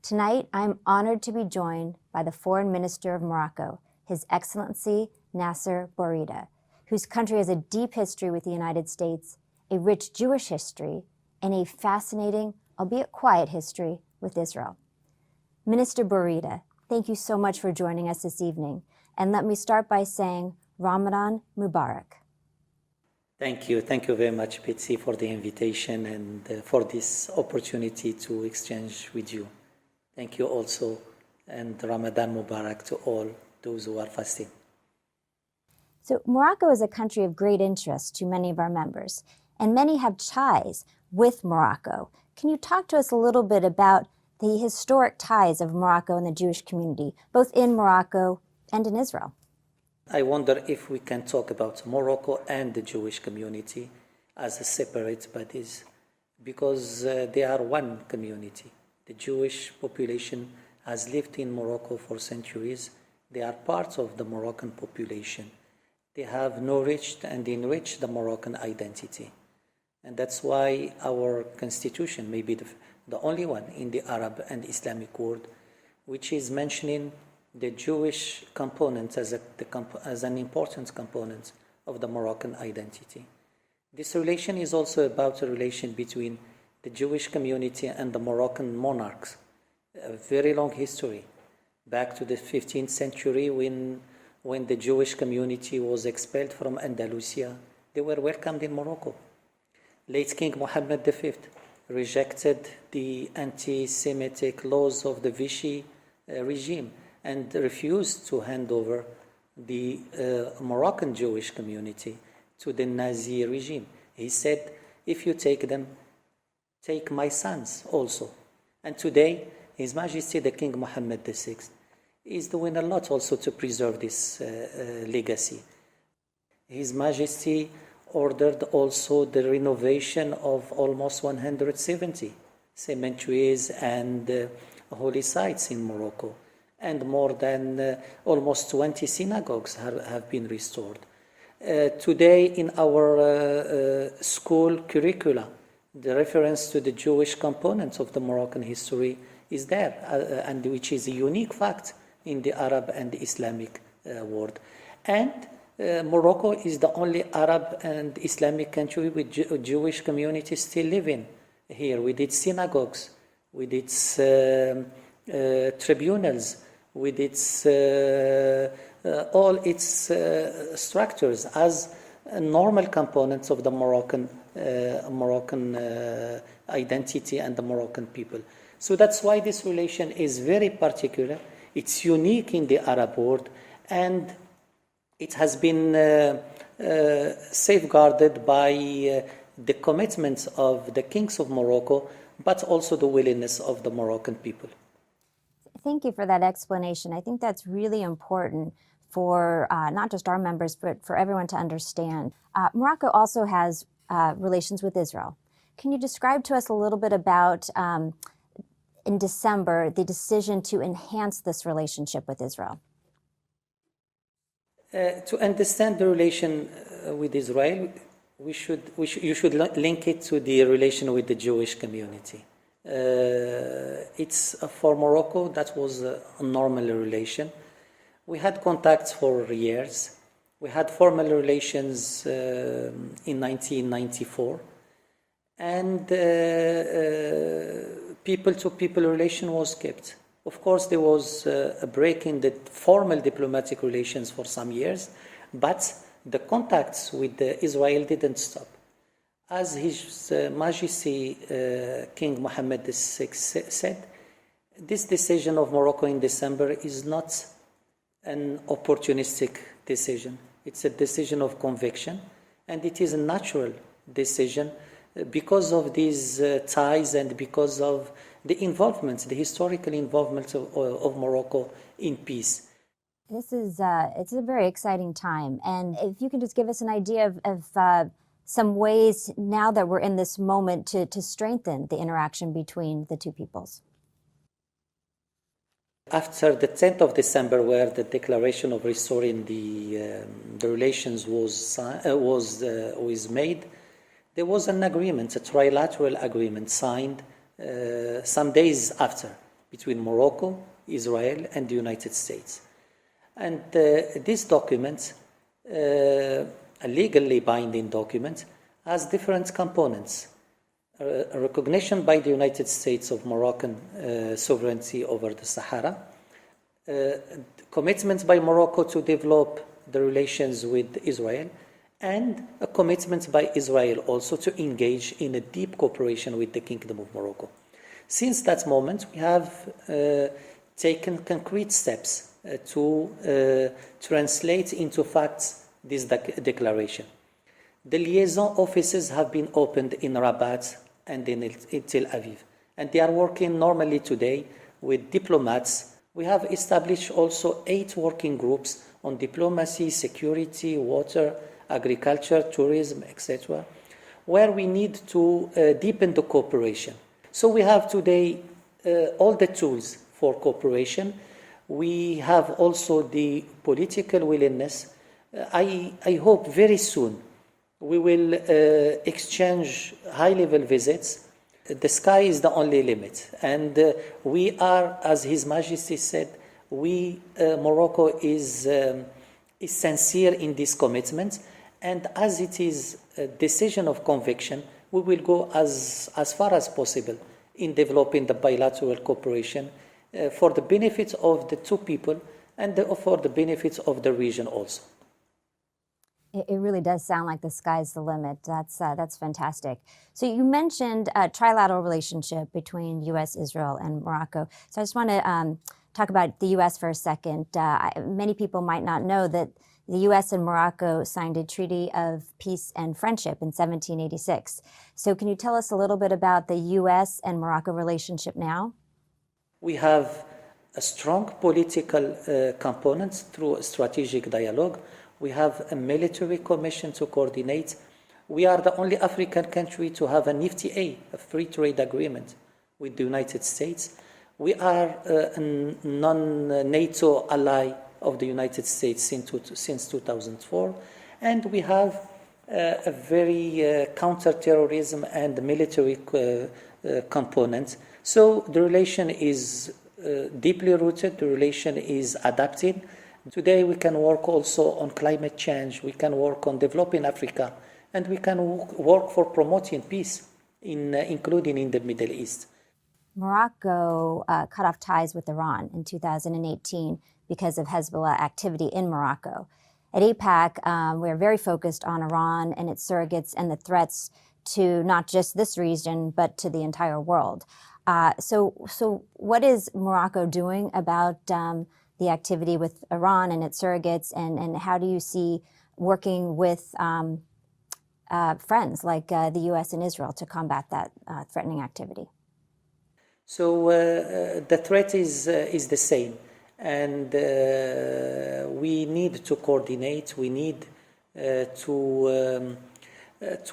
Tonight, I'm honored to be joined by the Foreign Minister of Morocco, His Excellency Naaser Boureita, whose country has a deep history with the United States, a rich Jewish history, and a fascinating, albeit quiet history with Israel. Minister Boureita, thank you so much for joining us this evening. And let me start by saying Ramadan Mubarak. Thank you. Thank you very much, Betsy, for the invitation and for this opportunity to exchange with you. Thank you also, and Ramadan Mubarak to all those who are fasting. So Morocco is a country of great interest to many of our members, and many have ties with Morocco. Can you talk to us a little bit about the historic ties of Morocco and the Jewish community, both in Morocco and in Israel? I wonder if we can talk about Morocco and the Jewish community as a separate bodies, because they are one community. The Jewish population has lived in Morocco for centuries. They are part of the Moroccan population. They have nourished and enriched the Moroccan identity. And that's why our constitution may be the only one in the Arab and Islamic world which is mentioning the Jewish component as an important component of the Moroccan identity. This relation is also about a relation between the Jewish community and the Moroccan monarchs, a very long history, back to the 15th century when the Jewish community was expelled from Andalusia. They were welcomed in Morocco. Late King Mohammed V rejected the anti-Semitic laws of the Vichy regime and refused to hand over the Moroccan Jewish community to the Nazi regime. He said, if you take them, take my sons also. And today, His Majesty the King Mohammed VI is doing a lot also to preserve this legacy. His Majesty ordered also the renovation of almost 170 cemeteries and holy sites in Morocco, and more than almost 20 synagogues have been restored. Today in our school curricula, the reference to the Jewish component of the Moroccan history is there, and which is a unique fact in the Arab and the Islamic world. And Morocco is the only Arab and Islamic country with Jewish communities still living here, with its synagogues, with its tribunals, with its all its structures as normal components of the Moroccan identity and the Moroccan people. So that's why this relation is very particular. It's unique in the Arab world, and it has been safeguarded by the commitments of the kings of Morocco, but also the willingness of the Moroccan people. Thank you for that explanation. I think that's really important for not just our members, but for everyone to understand. Morocco also has relations with Israel. Can you describe to us a little bit about, in December, the decision to enhance this relationship with Israel? To understand the relation with Israel, you should link it to the relation with the Jewish community. It's for Morocco, that was a normal relation. We had contacts for years. We had formal relations in 1994, and people-to-people relation was kept. Of course, there was a break in the formal diplomatic relations for some years, but the contacts with Israel didn't stop. As His Majesty King Mohammed VI said, this decision of Morocco in December is not an opportunistic decision. It's a decision of conviction, and it is a natural decision because of these ties and because of the involvement, the historical involvement of Morocco in peace. This is it's a very exciting time, and if you can just give us an idea of some ways now that we're in this moment to strengthen the interaction between the two peoples. After the 10th of December, where the declaration of restoring the relations was made, there was an agreement, a trilateral agreement signed some days after. between Morocco, Israel, and the United States. And this document, a legally binding document, has different components. A recognition by the United States of Moroccan sovereignty over the Sahara, commitment by Morocco to develop the relations with Israel, and a commitment by Israel also to engage in a deep cooperation with the Kingdom of Morocco. Since that moment, we have taken concrete steps to translate into facts this declaration. The liaison offices have been opened in Rabat and in Tel Aviv, and they are working normally today with diplomats. We have established also 8 working groups on diplomacy, security, water, agriculture, tourism, etc., where we need to deepen the cooperation. So we have today all the tools for cooperation. We have also the political willingness. I hope very soon we will exchange high-level visits. The sky is the only limit. And we are, as His Majesty said, Morocco is sincere in this commitment. And as it is a decision of conviction, we will go as far as possible in developing the bilateral cooperation for the benefit of the two people and for the benefit of the region also. It really does sound like the sky's the limit. That's fantastic. So you mentioned a trilateral relationship between U.S., Israel, and Morocco. So I just want to talk about the U.S. for a second. Many people might not know that the U.S. and Morocco signed a treaty of peace and friendship in 1786. So can you tell us a little bit about the U.S. and Morocco relationship now? We have a strong political component through a strategic dialogue. We have a military commission to coordinate. We are the only African country to have an FTA, a free trade agreement with the United States. We are a non-NATO ally of the United States since 2004. And we have a very counter-terrorism and military component. So the relation is deeply rooted, the relation is adapted. Today we can work also on climate change, we can work on developing Africa, and we can work for promoting peace, including in the Middle East. Morocco cut off ties with Iran in 2018 because of Hezbollah activity in Morocco. At Eibak, we're very focused on Iran and its surrogates and the threats to not just this region, but to the entire world. So what is Morocco doing about the activity with Iran and its surrogates, and how do you see working with friends like the U.S. and Israel to combat that threatening activity? So the threat is the same, and we need to coordinate. We need to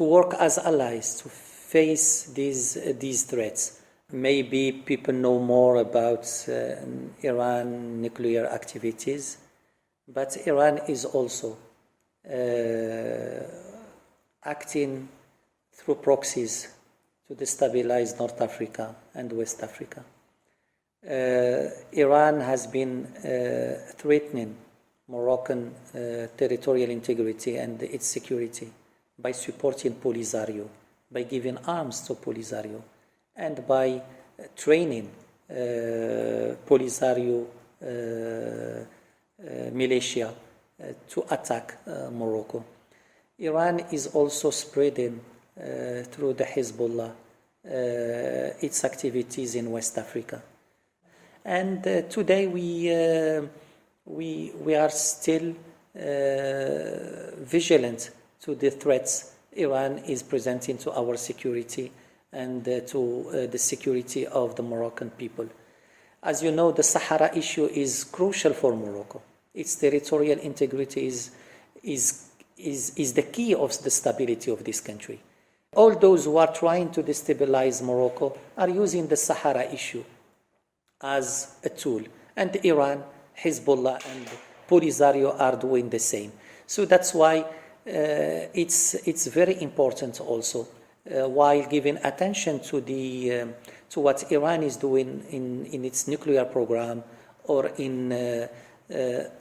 work as allies to face these threats. Maybe people know more about Iran nuclear activities, but Iran is also acting through proxies to destabilize North Africa and West Africa. Iran has been threatening Moroccan territorial integrity and its security by supporting Polisario, by giving arms to Polisario, and by training Polisario militia to attack Morocco. Iran is also spreading through the Hezbollah its activities in West Africa. And today we are still vigilant to the threats Iran is presenting to our security and to the security of the Moroccan people. As you know, the Sahara issue is crucial for Morocco. Its territorial integrity is the key of the stability of this country. All those who are trying to destabilize Morocco are using the Sahara issue as a tool. And Iran, Hezbollah, and Polisario are doing the same. So that's why it's very important also, while giving attention to to what Iran is doing in its nuclear program or in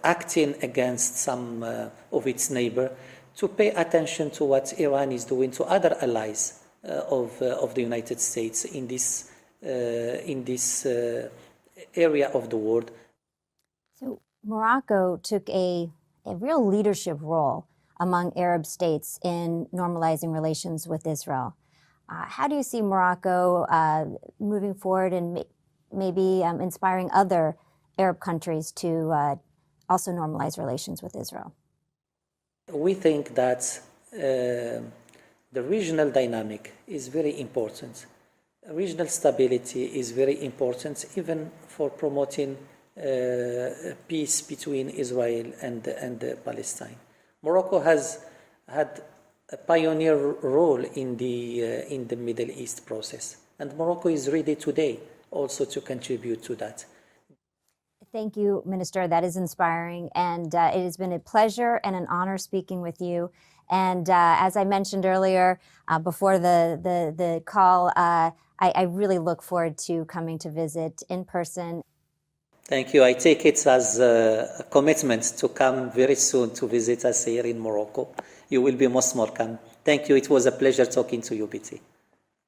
acting against some of its neighbor, to pay attention to what Iran is doing to other allies of the United States in this area of the world. So Morocco took a real leadership role among Arab states in normalizing relations with Israel. How do you see Morocco moving forward and maybe inspiring other Arab countries to also normalize relations with Israel? We think that the regional dynamic is very important. Regional stability is very important, even for promoting peace between Israel and Palestine. Morocco has had a pioneer role in the Middle East process, and Morocco is ready today also to contribute to that. Thank you, Minister. That is inspiring, and it has been a pleasure and an honor speaking with you. And as I mentioned earlier, before the call, I really look forward to coming to visit in person. Thank you. I take it as a commitment to come very soon to visit us here in Morocco. You will be most welcome. Thank you. It was a pleasure talking to you, BT.